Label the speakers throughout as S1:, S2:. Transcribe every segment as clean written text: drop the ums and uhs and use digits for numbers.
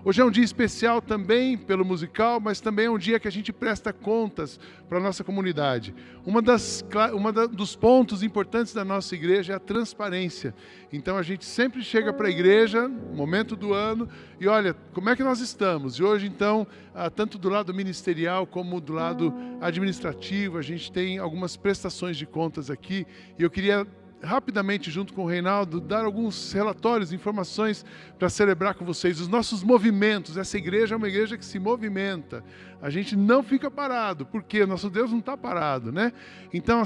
S1: Hoje é um dia especial também pelo musical, mas também é um dia que a gente presta contas para a nossa comunidade. Dos pontos importantes da nossa igreja é a transparência. Então a gente sempre chega para a igreja, no momento do ano, e olha, como é que nós estamos? E hoje então, tanto do lado ministerial como do lado administrativo, a gente tem algumas prestações de contas aqui, e eu queria rapidamente, junto com o Reinaldo, dar alguns relatórios, informações para celebrar com vocês os nossos movimentos. Essa igreja é uma igreja que se movimenta. A gente não fica parado, porque nosso Deus não está parado, né? Então,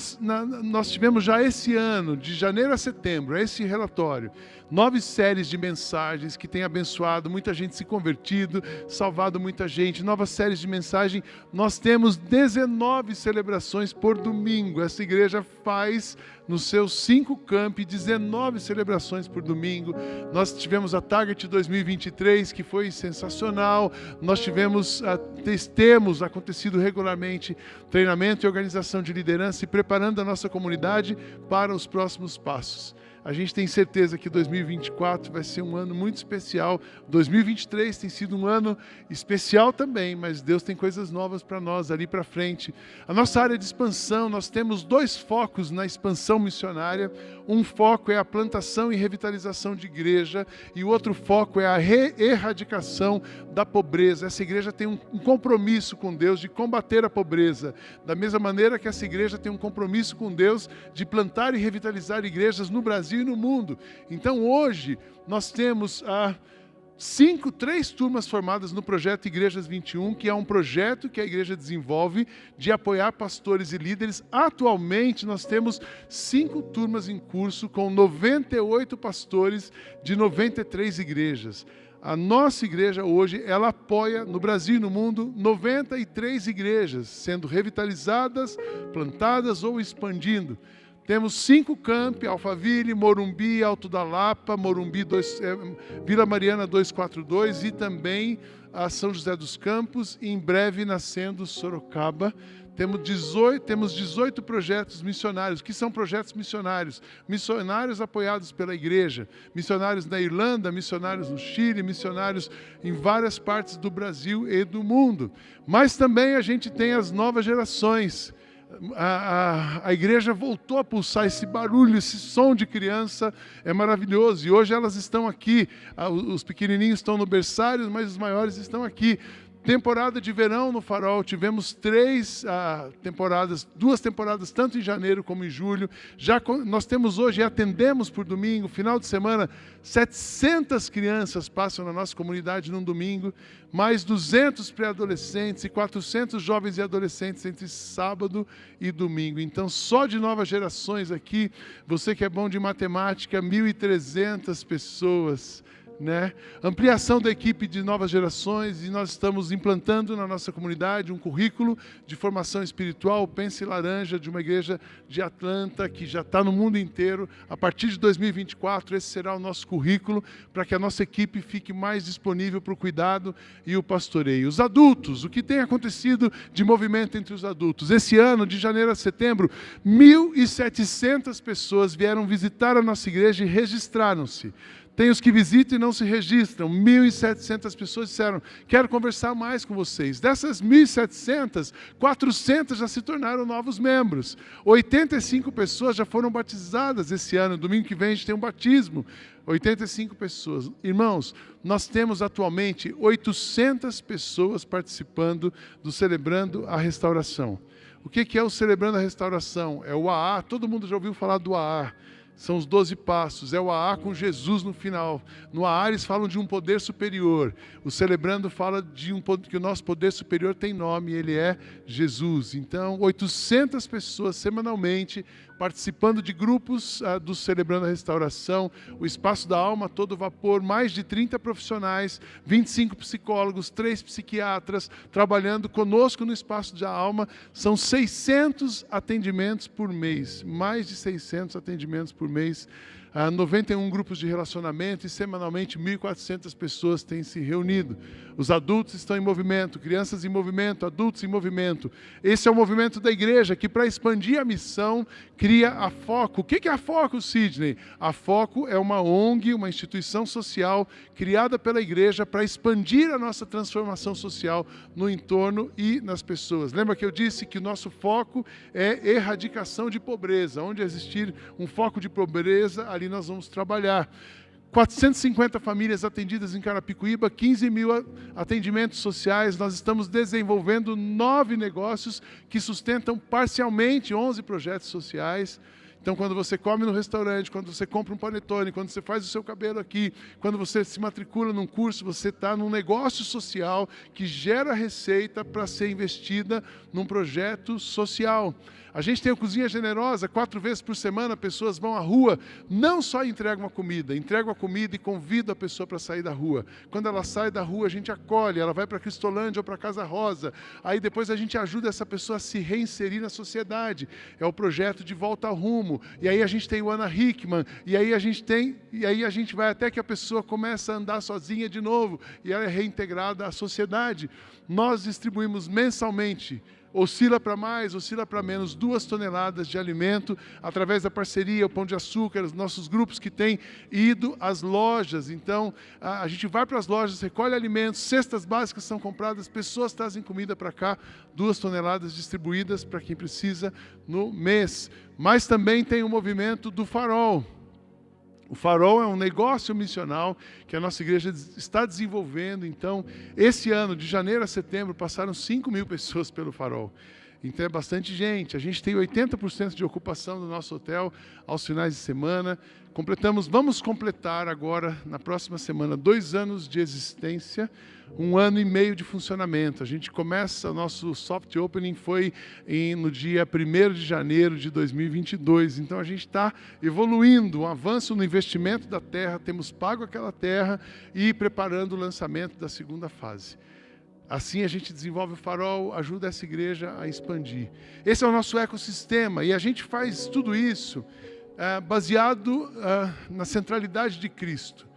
S1: nós tivemos já esse ano, de janeiro a setembro, esse relatório, 9 séries de mensagens que têm abençoado muita gente, se convertido, salvado muita gente, novas séries de mensagem. Nós temos 19 celebrações por domingo. Essa igreja faz nos seus 5 campi, 19 celebrações por domingo. Nós tivemos a Target 2023, que foi sensacional. Nós temos acontecido regularmente treinamento e organização de liderança e preparando a nossa comunidade para os próximos passos. A gente tem certeza que 2024 vai ser um ano muito especial. 2023 tem sido um ano especial também, mas Deus tem coisas novas para nós ali para frente. A nossa área de expansão, nós temos 2 focos na expansão missionária. Um foco é a plantação e revitalização de igreja e o outro foco é a erradicação da pobreza. Essa igreja tem um compromisso com Deus de combater a pobreza, da mesma maneira que essa igreja tem um compromisso com Deus de plantar e revitalizar igrejas no Brasil e no mundo. Então hoje nós temos 3 turmas formadas no projeto Igrejas 21, que é um projeto que a igreja desenvolve de apoiar pastores e líderes. Atualmente nós temos 5 turmas em curso com 98 pastores de 93 igrejas. A nossa igreja hoje, ela apoia no Brasil e no mundo 93 igrejas, sendo revitalizadas, plantadas ou expandindo. Temos 5 campi, Alphaville, Morumbi, Alto da Lapa, Vila Mariana 242 e também a São José dos Campos, e em breve nascendo Sorocaba. Temos 18 projetos missionários. O que são projetos missionários? Missionários apoiados pela igreja. Missionários na Irlanda, missionários no Chile, missionários em várias partes do Brasil e do mundo. Mas também a gente tem as novas gerações. A igreja voltou a pulsar, esse barulho, esse som de criança é maravilhoso. E hoje elas estão aqui, os pequenininhos estão no berçário, mas os maiores estão aqui. Temporada de verão no Farol, tivemos 2 temporadas, tanto em janeiro como em julho. Nós temos hoje, atendemos por domingo, final de semana, 700 crianças passam na nossa comunidade num domingo, mais 200 pré-adolescentes e 400 jovens e adolescentes entre sábado e domingo. Então, só de novas gerações aqui, você que é bom de matemática, 1.300 pessoas. Né? Ampliação da equipe de novas gerações, e nós estamos implantando na nossa comunidade um currículo de formação espiritual, Pense Laranja, de uma igreja de Atlanta, que já está no mundo inteiro. A partir de 2024, esse será o nosso currículo, para que a nossa equipe fique mais disponível para o cuidado e o pastoreio. Os adultos, o que tem acontecido de movimento entre os adultos? Esse ano, de janeiro a setembro, 1.700 pessoas vieram visitar a nossa igreja e registraram-se. Tem os que visitam e não se registram. 1.700 pessoas disseram, quero conversar mais com vocês. Dessas 1.700, 400 já se tornaram novos membros. 85 pessoas já foram batizadas esse ano. Domingo que vem a gente tem um batismo. 85 pessoas. Irmãos, nós temos atualmente 800 pessoas participando do Celebrando a Restauração. O que é o Celebrando a Restauração? É o AA, todo mundo já ouviu falar do AA. São os 12 passos, é o AA com Jesus no final. No AA eles falam de um poder superior. O Celebrando fala que o nosso poder superior tem nome, ele é Jesus. Então, 800 pessoas semanalmente participando de grupos do Celebrando a Restauração, o Espaço da Alma, todo vapor, mais de 30 profissionais, 25 psicólogos, 3 psiquiatras, trabalhando conosco no Espaço da Alma. São 600 atendimentos por mês, mais de 600 atendimentos por mês. 91 grupos de relacionamento e semanalmente 1.400 pessoas têm se reunido. Os adultos estão em movimento, crianças em movimento, adultos em movimento. Esse é o movimento da igreja que, para expandir a missão, cria a Foco. O que é a Foco, Sidney? A Foco é uma ONG, uma instituição social criada pela igreja para expandir a nossa transformação social no entorno e nas pessoas. Lembra que eu disse que o nosso foco é erradicação de pobreza. Onde existir um foco de pobreza, ali nós vamos trabalhar. 450 famílias atendidas em Carapicuíba, 15 mil atendimentos sociais. Nós estamos desenvolvendo 9 negócios que sustentam parcialmente 11 projetos sociais. Então, quando você come no restaurante, quando você compra um panetone, quando você faz o seu cabelo aqui, quando você se matricula num curso, você está num negócio social que gera receita para ser investida num projeto social. A gente tem a Cozinha Generosa, 4 vezes por semana, pessoas vão à rua, não só entregam a comida e convidam a pessoa para sair da rua. Quando ela sai da rua, a gente acolhe, ela vai para Cristolândia ou para Casa Rosa. Aí depois a gente ajuda essa pessoa a se reinserir na sociedade. É o projeto de Volta ao Rumo. E aí a gente tem o Ana Hickman, e aí a gente vai até que a pessoa começa a andar sozinha de novo, e ela é reintegrada à sociedade. Nós distribuímos mensalmente, oscila para mais, oscila para menos, 2 toneladas de alimento, através da parceria, o Pão de Açúcar, os nossos grupos que têm ido às lojas. Então, a gente vai para as lojas, recolhe alimentos, cestas básicas são compradas, pessoas trazem comida para cá, 2 toneladas distribuídas para quem precisa no mês. Mas também tem o movimento do Farol. O Farol é um negócio missional que a nossa igreja está desenvolvendo. Então, esse ano, de janeiro a setembro, passaram 5 mil pessoas pelo Farol. Então, é bastante gente. A gente tem 80% de ocupação do nosso hotel aos finais de semana. Vamos completar agora, na próxima semana, 2 anos de existência, 1 ano e meio de funcionamento. A gente começa, o nosso soft opening foi no dia 1º de janeiro de 2022. Então, a gente está evoluindo, um avanço no investimento da terra, temos pago aquela terra e preparando o lançamento da 2ª fase. Assim a gente desenvolve o Farol, ajuda essa igreja a expandir. Esse é o nosso ecossistema e a gente faz tudo isso baseado na centralidade de Cristo.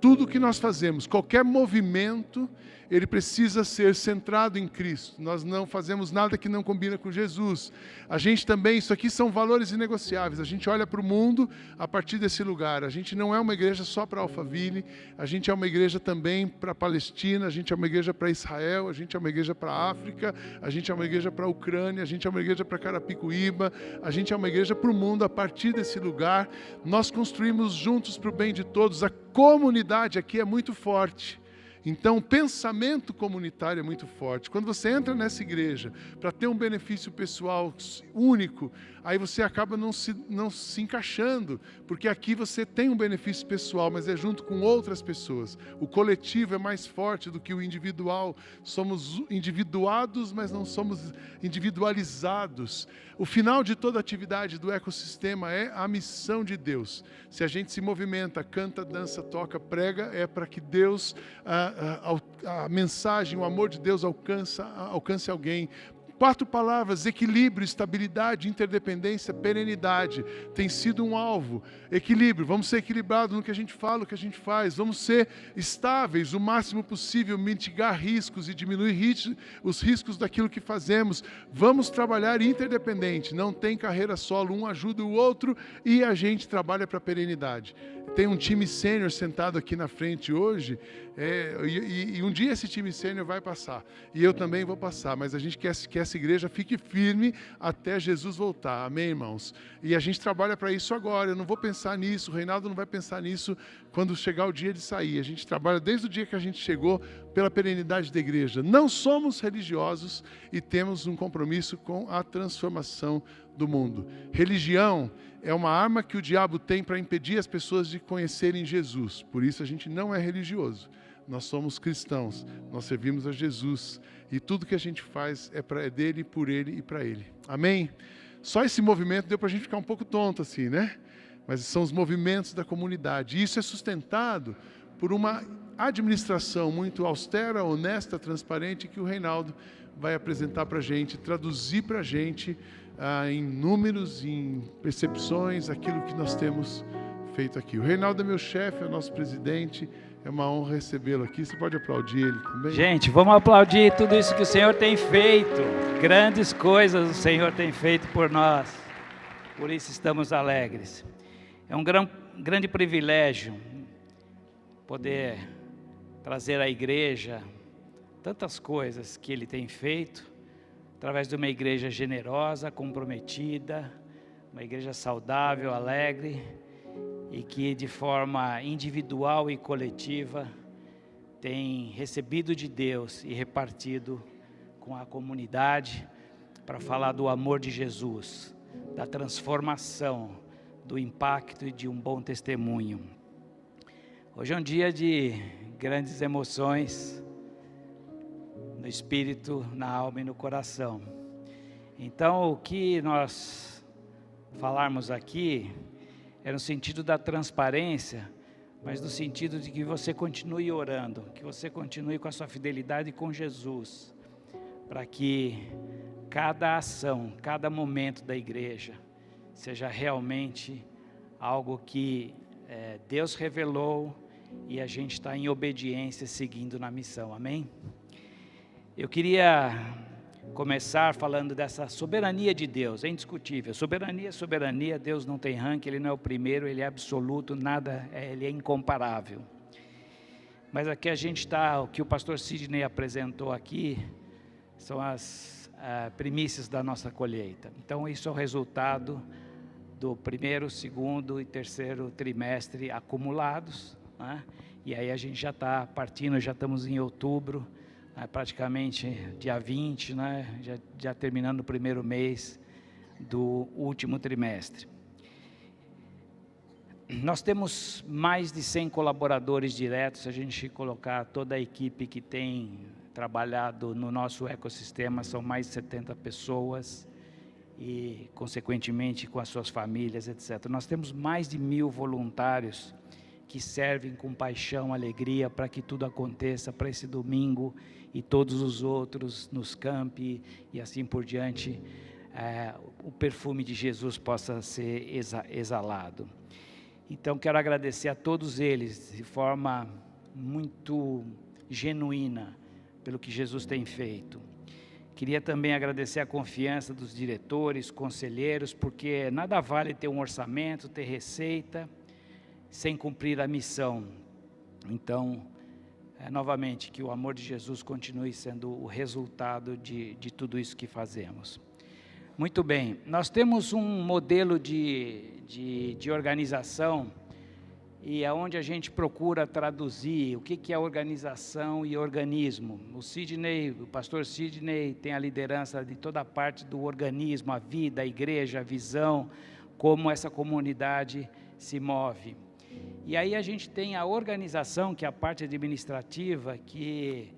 S1: Tudo que nós fazemos, qualquer movimento, ele precisa ser centrado em Cristo. Nós não fazemos nada que não combina com Jesus. A gente também, isso aqui são valores inegociáveis. A gente olha para o mundo a partir desse lugar. A gente não é uma igreja só para Alphaville, a gente é uma igreja também para a Palestina, a gente é uma igreja para Israel, a gente é uma igreja para a África, a gente é uma igreja para a Ucrânia, a gente é uma igreja para Carapicuíba, a gente é uma igreja para o mundo a partir desse lugar. Nós construímos juntos para o bem de todos. A comunidade aqui é muito forte. Então, o pensamento comunitário é muito forte. Quando você entra nessa igreja para ter um benefício pessoal único, aí você acaba não se encaixando, porque aqui você tem um benefício pessoal, mas é junto com outras pessoas. O coletivo é mais forte do que o individual. Somos individuados, mas não somos individualizados. O final de toda atividade do ecossistema é a missão de Deus. Se a gente se movimenta, canta, dança, toca, prega, é para que Deus, a mensagem, o amor de Deus alcance alguém. 4 palavras: equilíbrio, estabilidade, interdependência, perenidade. Tem sido um alvo. Equilíbrio, vamos ser equilibrados no que a gente fala, no que a gente faz. Vamos ser estáveis o máximo possível, mitigar riscos e diminuir os riscos daquilo que fazemos. Vamos trabalhar interdependente, não tem carreira solo, um ajuda o outro e a gente trabalha para a perenidade. Tem um time sênior sentado aqui na frente hoje, e um dia esse time sênior vai passar, e eu também vou passar, mas a gente quer que essa igreja fique firme até Jesus voltar, amém, irmãos? E a gente trabalha para isso agora. Eu não vou pensar nisso, o Reinaldo não vai pensar nisso quando chegar o dia de sair. A gente trabalha desde o dia que a gente chegou pela perenidade da igreja. Não somos religiosos e temos um compromisso com a transformação do mundo. Religião é uma arma que o diabo tem para impedir as pessoas de conhecerem Jesus. Por isso a gente não é religioso. Nós somos cristãos, nós servimos a Jesus e tudo que a gente faz é dele, por ele e para ele. Amém? Só esse movimento deu para a gente ficar um pouco tonto assim, né? Mas são os movimentos da comunidade. E isso é sustentado por uma administração muito austera, honesta, transparente, que o Reinaldo vai apresentar para a gente, traduzir para a gente em números, em percepções, aquilo que nós temos feito aqui. O Reinaldo é meu chefe, é o nosso presidente. É uma honra recebê-lo aqui. Você pode aplaudir ele também?
S2: Gente, vamos aplaudir tudo isso que o Senhor tem feito. Grandes coisas o Senhor tem feito por nós. Por isso estamos alegres. É um grande privilégio poder trazer à igreja tantas coisas que Ele tem feito, através de uma igreja generosa, comprometida, uma igreja saudável, alegre, e que de forma individual e coletiva tem recebido de Deus e repartido com a comunidade para falar do amor de Jesus, da transformação, do impacto e de um bom testemunho. Hoje é um dia de grandes emoções no espírito, na alma e no coração. Então, o que nós falarmos aqui é no sentido da transparência, mas no sentido de que você continue orando, que você continue com a sua fidelidade com Jesus, para que cada ação, cada momento da igreja seja realmente algo que Deus revelou e a gente está em obediência, seguindo na missão, amém? Eu queria começar falando dessa soberania de Deus, é indiscutível, soberania, Deus não tem ranking, Ele não é o primeiro, Ele é absoluto, nada, Ele é incomparável. Mas aqui a gente está, o que o pastor Sidney apresentou aqui, são as primícias da nossa colheita. Então isso é o resultado do primeiro, segundo e terceiro trimestre acumulados, né? E aí a gente já está partindo, já estamos em outubro, praticamente dia 20, né? já terminando o primeiro mês do último trimestre. Nós temos mais de 100 colaboradores diretos, se a gente colocar toda a equipe que tem trabalhado no nosso ecossistema, são mais de 70 pessoas e, consequentemente, com as suas famílias, etc. Nós temos mais de 1000 voluntários que servem com paixão, alegria, para que tudo aconteça, para esse domingo e todos os outros nos campi e assim por diante, o perfume de Jesus possa ser exalado. Então, quero agradecer a todos eles, de forma muito genuína, pelo que Jesus tem feito. Queria também agradecer a confiança dos diretores, conselheiros, porque nada vale ter um orçamento, ter receita, sem cumprir a missão. Então, novamente, que o amor de Jesus continue sendo o resultado de tudo isso que fazemos. Muito bem, nós temos um modelo de organização, e é onde a gente procura traduzir o que é organização e organismo. O pastor Sidney tem a liderança de toda a parte do organismo, a vida, a igreja, a visão, como essa comunidade se move. E aí a gente tem a organização, que é a parte administrativa, que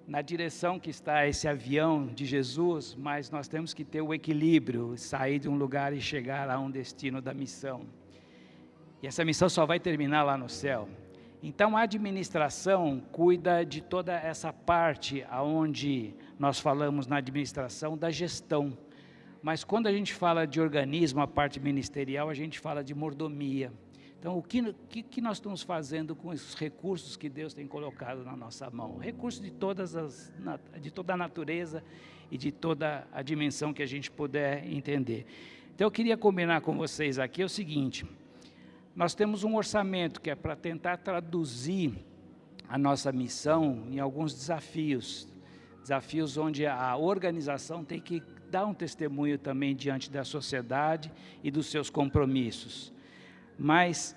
S2: na direção que está esse avião de Jesus, mas nós temos que ter o equilíbrio, sair de um lugar e chegar a um destino da missão. E essa missão só vai terminar lá no céu. Então a administração cuida de toda essa parte onde nós falamos na administração da gestão. Mas quando a gente fala de organismo, a parte ministerial, a gente fala de mordomia. Então, o que nós estamos fazendo com os recursos que Deus tem colocado na nossa mão? Recursos de toda a natureza e de toda a dimensão que a gente puder entender. Então, eu queria combinar com vocês aqui o seguinte: nós temos um orçamento que é para tentar traduzir a nossa missão em alguns desafios onde a organização tem que dar um testemunho também diante da sociedade e dos seus compromissos. Mas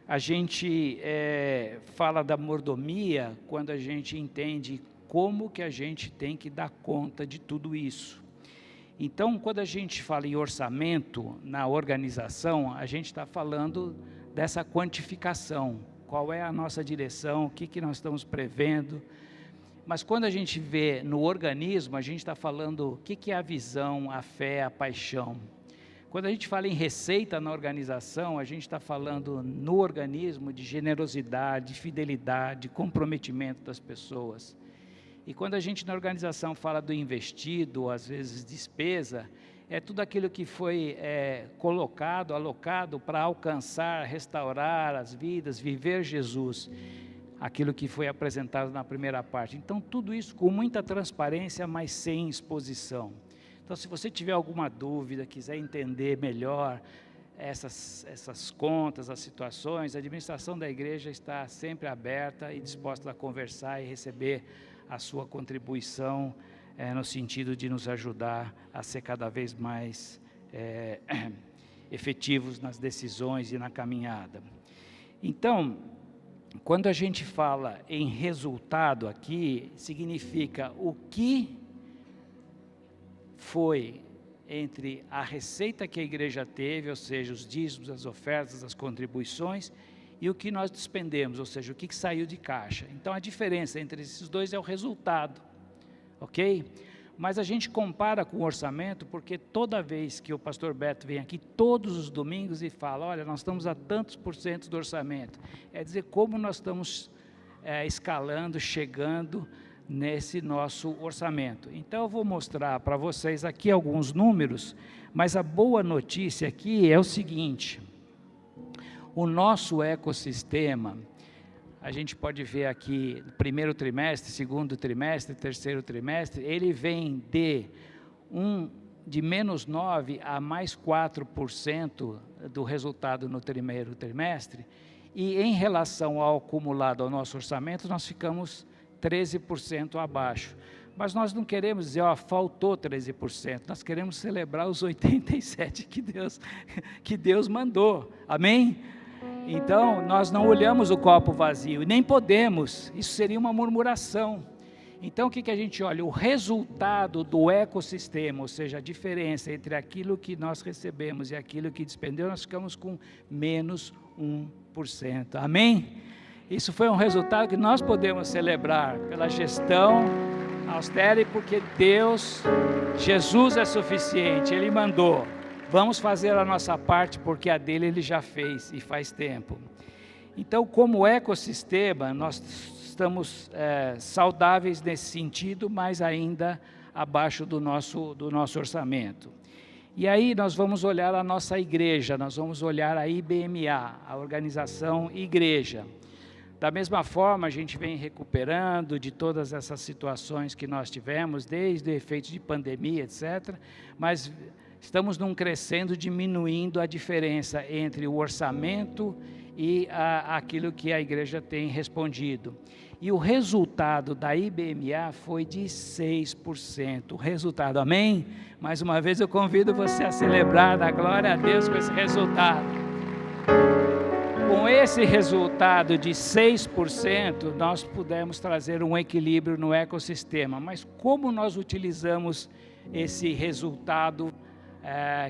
S2: a gente fala da mordomia quando a gente entende como que a gente tem que dar conta de tudo isso. Então, quando a gente fala em orçamento na organização, a gente está falando dessa quantificação. Qual é a nossa direção, o que nós estamos prevendo. Mas quando a gente vê no organismo, a gente está falando o que é a visão, a fé, a paixão. Quando a gente fala em receita na organização, a gente está falando no organismo de generosidade, fidelidade, comprometimento das pessoas. E quando a gente na organização fala do investido, ou às vezes despesa, é tudo aquilo que foi colocado, alocado para alcançar, restaurar as vidas, viver Jesus, aquilo que foi apresentado na primeira parte. Então, tudo isso com muita transparência, mas sem exposição. Então, se você tiver alguma dúvida, quiser entender melhor essas contas, as situações, a administração da igreja está sempre aberta e disposta a conversar e receber a sua contribuição, no sentido de nos ajudar a ser cada vez mais efetivos nas decisões e na caminhada. Então, quando a gente fala em resultado aqui, significa o que foi entre a receita que a igreja teve, ou seja, os dízimos, as ofertas, as contribuições, e o que nós despendemos, ou seja, o que saiu de caixa. Então, a diferença entre esses dois é o resultado, ok? Mas a gente compara com o orçamento, porque toda vez que o pastor Beto vem aqui, todos os domingos, e fala, olha, nós estamos a tantos % do orçamento, é dizer, como nós estamos escalando, chegando nesse nosso orçamento. Então, eu vou mostrar para vocês aqui alguns números, mas a boa notícia aqui é o seguinte: o nosso ecossistema, a gente pode ver aqui, primeiro trimestre, segundo trimestre, terceiro trimestre, ele vem de menos 9% a mais 4% do resultado no primeiro trimestre, e em relação ao acumulado ao nosso orçamento, nós ficamos 13% abaixo. Mas nós não queremos dizer, faltou 13%, nós queremos celebrar os 87% que Deus mandou, amém? Então, nós não olhamos o copo vazio, e nem podemos, isso seria uma murmuração. Então, o que a gente olha? O resultado do ecossistema, ou seja, a diferença entre aquilo que nós recebemos e aquilo que despendeu, nós ficamos com menos 1%, amém? Isso foi um resultado que nós podemos celebrar pela gestão austera, porque Jesus é suficiente, Ele mandou. Vamos fazer a nossa parte, porque a dele Ele já fez e faz tempo. Então, como ecossistema, nós estamos saudáveis nesse sentido, mas ainda abaixo do nosso orçamento. E aí nós vamos olhar a nossa igreja, nós vamos olhar a IBMA, a organização igreja. Da mesma forma, a gente vem recuperando de todas essas situações que nós tivemos, desde o efeito de pandemia, etc., mas estamos crescendo, diminuindo a diferença entre o orçamento e aquilo que a igreja tem respondido. E o resultado da IBMA foi de 6%. O resultado, amém? Mais uma vez eu convido você a celebrar, dar glória a Deus com esse resultado. Com esse resultado de 6%, nós pudemos trazer um equilíbrio no ecossistema. Mas como nós utilizamos esse resultado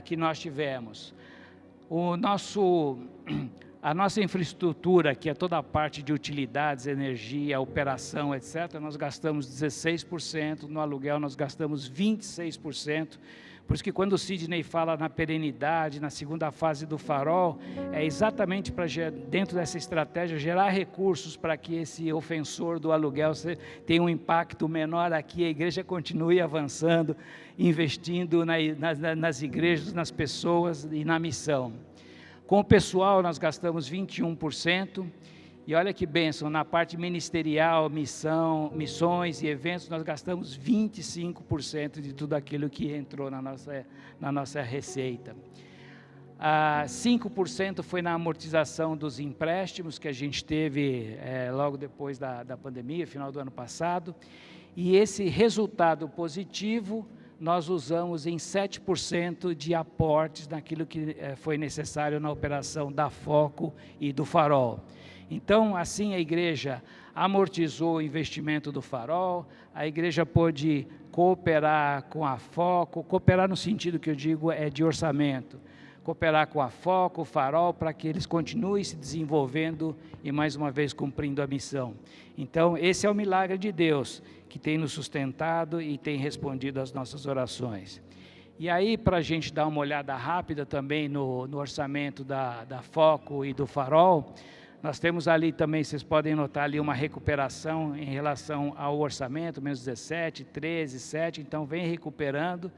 S2: que nós tivemos? A nossa infraestrutura, que é toda a parte de utilidades, energia, operação, etc., nós gastamos 16%, no aluguel nós gastamos 26%, por isso que quando o Sidney fala na perenidade, na segunda fase do farol, é exatamente para, dentro dessa estratégia, gerar recursos para que esse ofensor do aluguel tenha um impacto menor aqui, a igreja continue avançando, investindo nas igrejas, nas pessoas e na missão. Com o pessoal, nós gastamos 21%, e olha que bênção, na parte ministerial, missões e eventos, nós gastamos 25% de tudo aquilo que entrou na nossa receita. 5% foi na amortização dos empréstimos que a gente teve logo depois da pandemia, final do ano passado, e esse resultado positivo nós usamos em 7% de aportes naquilo que foi necessário na operação da Foco e do Farol. Então, assim a igreja amortizou o investimento do Farol, a igreja pôde cooperar com a Foco, cooperar no sentido que eu digo é de orçamento, cooperar com a Foco, o Farol, para que eles continuem se desenvolvendo e, mais uma vez, cumprindo a missão. Então, esse é o milagre de Deus, que tem nos sustentado e tem respondido às nossas orações. E aí, para a gente dar uma olhada rápida também no orçamento da Foco e do Farol, nós temos ali também, vocês podem notar ali uma recuperação em relação ao orçamento, menos 17, 13, 7, então vem recuperando.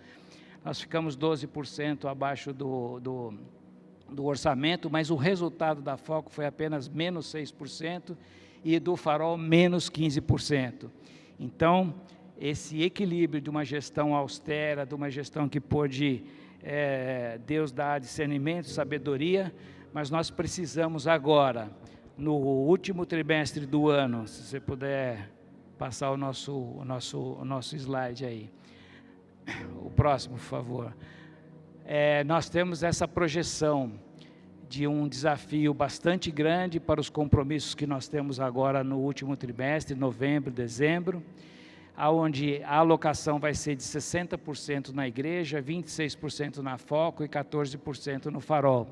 S2: nós ficamos 12% abaixo do orçamento, mas o resultado da Foco foi apenas menos 6% e do Farol menos 15%. Então, esse equilíbrio de uma gestão austera, de uma gestão que pôde Deus dar discernimento, sabedoria, mas nós precisamos agora, no último trimestre do ano, se você puder passar o nosso slide aí, o próximo, por favor. Nós temos essa projeção de um desafio bastante grande para os compromissos que nós temos agora no último trimestre, novembro, dezembro, onde a alocação vai ser de 60% na igreja, 26% na Foco e 14% no Farol.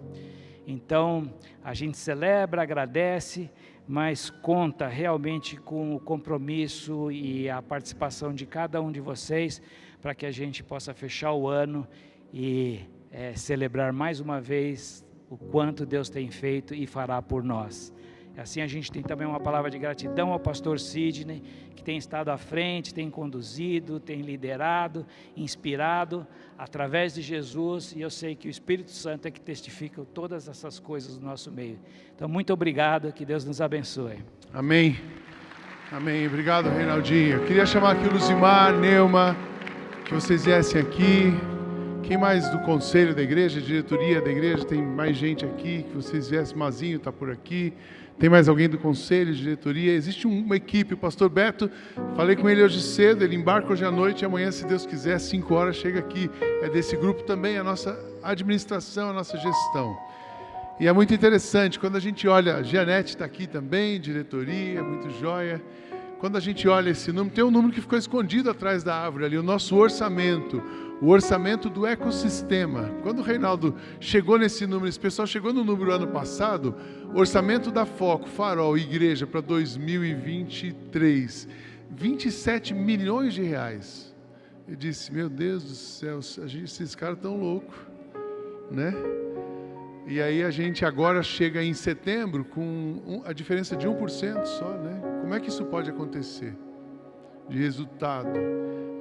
S2: Então, a gente celebra, agradece, mas conta realmente com o compromisso e a participação de cada um de vocês para que a gente possa fechar o ano e celebrar mais uma vez o quanto Deus tem feito e fará por nós. Assim a gente tem também uma palavra de gratidão ao pastor Sidney, que tem estado à frente, tem conduzido, tem liderado, inspirado através de Jesus, e eu sei que o Espírito Santo é que testifica todas essas coisas no nosso meio. Então, muito obrigado, que Deus nos abençoe.
S1: Amém. Amém. Obrigado, Reinaldinho. Eu queria chamar aqui o Luzimar, Neuma, que vocês viessem aqui. Quem mais do conselho da igreja, diretoria da igreja, tem mais gente aqui, que vocês viessem, Mazinho está por aqui, tem mais alguém do conselho, diretoria, existe uma equipe, o pastor Beto, falei com ele hoje cedo, ele embarca hoje à noite, e amanhã, se Deus quiser, às 5 horas, chega aqui, é desse grupo também, a nossa administração, a nossa gestão. E é muito interessante, quando a gente olha, a Gianete está aqui também, diretoria, muito joia. Quando a gente olha esse número, tem um número que ficou escondido atrás da árvore ali, o nosso orçamento, o orçamento do ecossistema. Quando o Reinaldo chegou nesse número, esse pessoal chegou no número ano passado, orçamento da Foco, Farol, Igreja para 2023, 27 milhões de reais. Eu disse, meu Deus do céu, esses caras estão loucos, né? E aí a gente agora chega em setembro com a diferença de 1% só, né? Como é que isso pode acontecer? De resultado.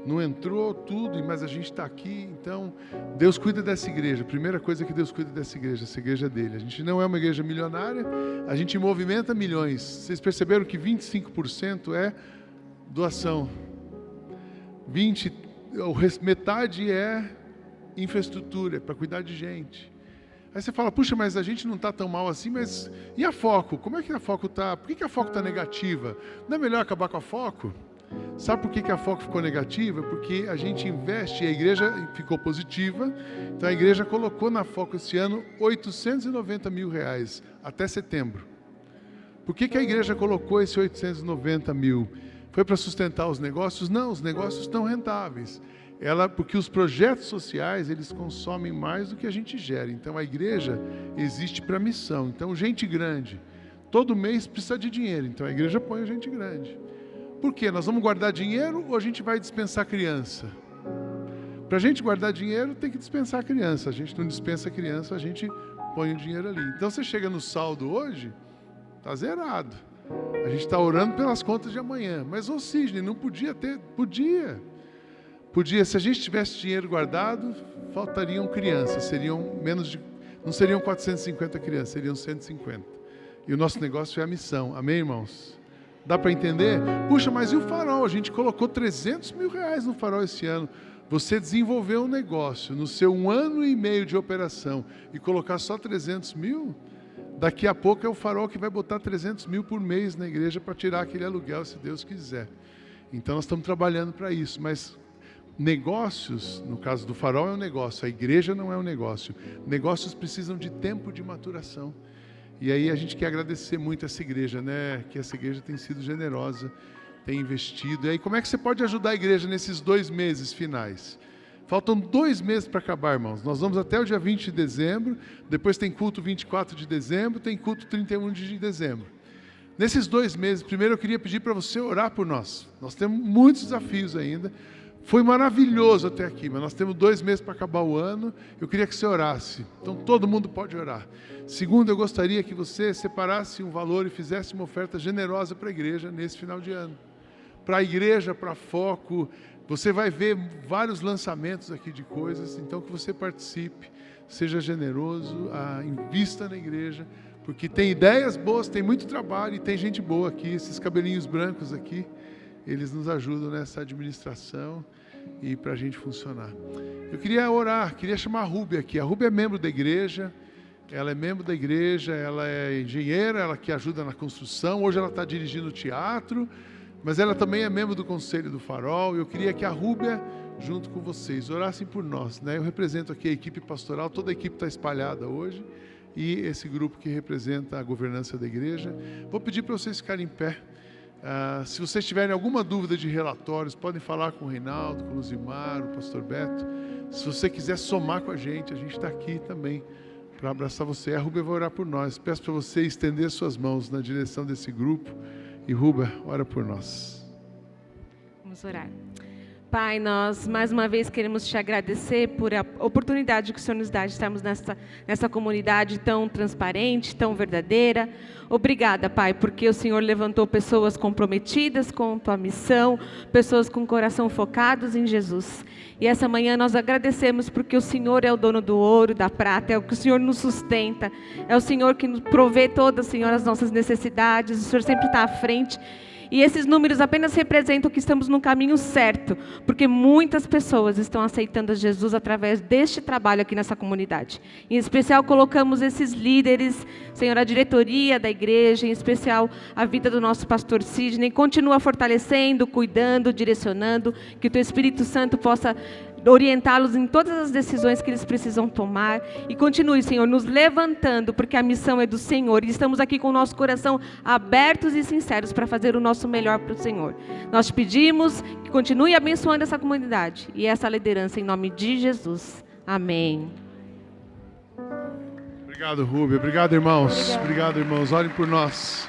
S1: Não entrou tudo, mas a gente está aqui, então Deus cuida dessa igreja. A primeira coisa é que Deus cuida dessa igreja, essa igreja é dele. A gente não é uma igreja milionária, a gente movimenta milhões. Vocês perceberam que 25% é doação. Metade é infraestrutura, para cuidar de gente. Aí você fala, puxa, mas a gente não está tão mal assim, mas e a Foco? Como é que a Foco está? Por que a Foco está negativa? Não é melhor acabar com a Foco? Sabe por que a Foco ficou negativa? Porque a gente investe e a igreja ficou positiva. Então a igreja colocou na Foco esse ano 890 mil reais até setembro. Por que a igreja colocou esse 890 mil? Foi para sustentar os negócios? Não, os negócios estão rentáveis. Porque os projetos sociais, eles consomem mais do que a gente gera. Então, a igreja existe para missão. Então, gente grande, todo mês precisa de dinheiro. Então, a igreja põe a gente grande. Por quê? Nós vamos guardar dinheiro ou a gente vai dispensar criança? Para a gente guardar dinheiro, tem que dispensar criança. A gente não dispensa criança, a gente põe o dinheiro ali. Então, você chega no saldo hoje, está zerado. A gente está orando pelas contas de amanhã. Mas, ô Sidney, não podia ter? Podia, se a gente tivesse dinheiro guardado, faltariam crianças, não seriam 450 crianças, seriam 150. E o nosso negócio é a missão, amém, irmãos? Dá para entender? Puxa, mas e o Farol? A gente colocou 300 mil reais no Farol esse ano. Você desenvolveu um negócio no seu 1 ano e meio de operação e colocar só 300 mil, daqui a pouco é o Farol que vai botar 300 mil por mês na igreja para tirar aquele aluguel, se Deus quiser. Então nós estamos trabalhando para isso, mas negócios, no caso do Farol é um negócio, a igreja não é um negócio. Negócios precisam de tempo de maturação. E aí a gente quer agradecer muito essa igreja, né? Que essa igreja tem sido generosa, tem investido. E aí como é que você pode ajudar a igreja nesses 2 meses finais? Faltam 2 meses para acabar, irmãos. Nós vamos até o dia 20 de dezembro, depois tem culto 24 de dezembro, tem culto 31 de dezembro. Nesses 2 meses, primeiro eu queria pedir para você orar por nós. Nós temos muitos desafios ainda. Foi maravilhoso até aqui, mas nós temos 2 meses para acabar o ano. Eu queria que você orasse. Então, todo mundo pode orar. Segundo, eu gostaria que você separasse um valor e fizesse uma oferta generosa para a igreja nesse final de ano. Para a igreja, para Foco, Você vai ver vários lançamentos aqui de coisas, então que você participe, seja generoso, invista na igreja, porque tem ideias boas, tem muito trabalho e tem gente boa aqui. Esses cabelinhos brancos aqui, eles nos ajudam nessa administração e para a gente funcionar. Eu queria orar, queria chamar a Rúbia aqui. A Rúbia é membro da igreja, ela é membro da igreja, ela é engenheira, ela que ajuda na construção. Hoje ela está dirigindo o teatro, mas ela também é membro do Conselho do Farol. Eu queria que a Rúbia, junto com vocês, orassem por nós, né? Eu represento aqui a equipe pastoral, toda a equipe está espalhada hoje, e esse grupo que representa a governança da igreja. Vou pedir para vocês ficarem em pé. Se vocês tiverem alguma dúvida de relatórios, podem falar com o Reinaldo, com o Luzimar, o pastor Beto. Se você quiser somar com a gente está aqui também para abraçar você. A Rúbia vai orar por nós. Peço para você estender suas mãos na direção desse grupo. E Rúbia, ora por nós.
S3: Vamos orar. Pai, nós mais uma vez queremos te agradecer por a oportunidade que o Senhor nos dá de estarmos nessa comunidade tão transparente, tão verdadeira. Obrigada, Pai, porque o Senhor levantou pessoas comprometidas com tua missão, pessoas com o coração focados em Jesus. E essa manhã nós agradecemos porque o Senhor é o dono do ouro, da prata, é o que o Senhor nos sustenta, é o Senhor que nos provê todas, Senhor, as nossas necessidades, o Senhor sempre está à frente. E esses números apenas representam que estamos no caminho certo, porque muitas pessoas estão aceitando a Jesus através deste trabalho aqui nessa comunidade. Em especial, colocamos esses líderes, Senhor, a diretoria da igreja, em especial a vida do nosso pastor Sidney. Continua fortalecendo, cuidando, direcionando, que o Teu Espírito Santo possa orientá-los em todas as decisões que eles precisam tomar. E continue, Senhor, nos levantando, porque a missão é do Senhor. E estamos aqui com o nosso coração abertos e sinceros para fazer o nosso melhor para o Senhor. Nós te pedimos que continue abençoando essa comunidade e essa liderança em nome de Jesus. Amém.
S1: Obrigado, Rúbia. Obrigado, irmãos. Obrigado, irmãos. Orem por nós.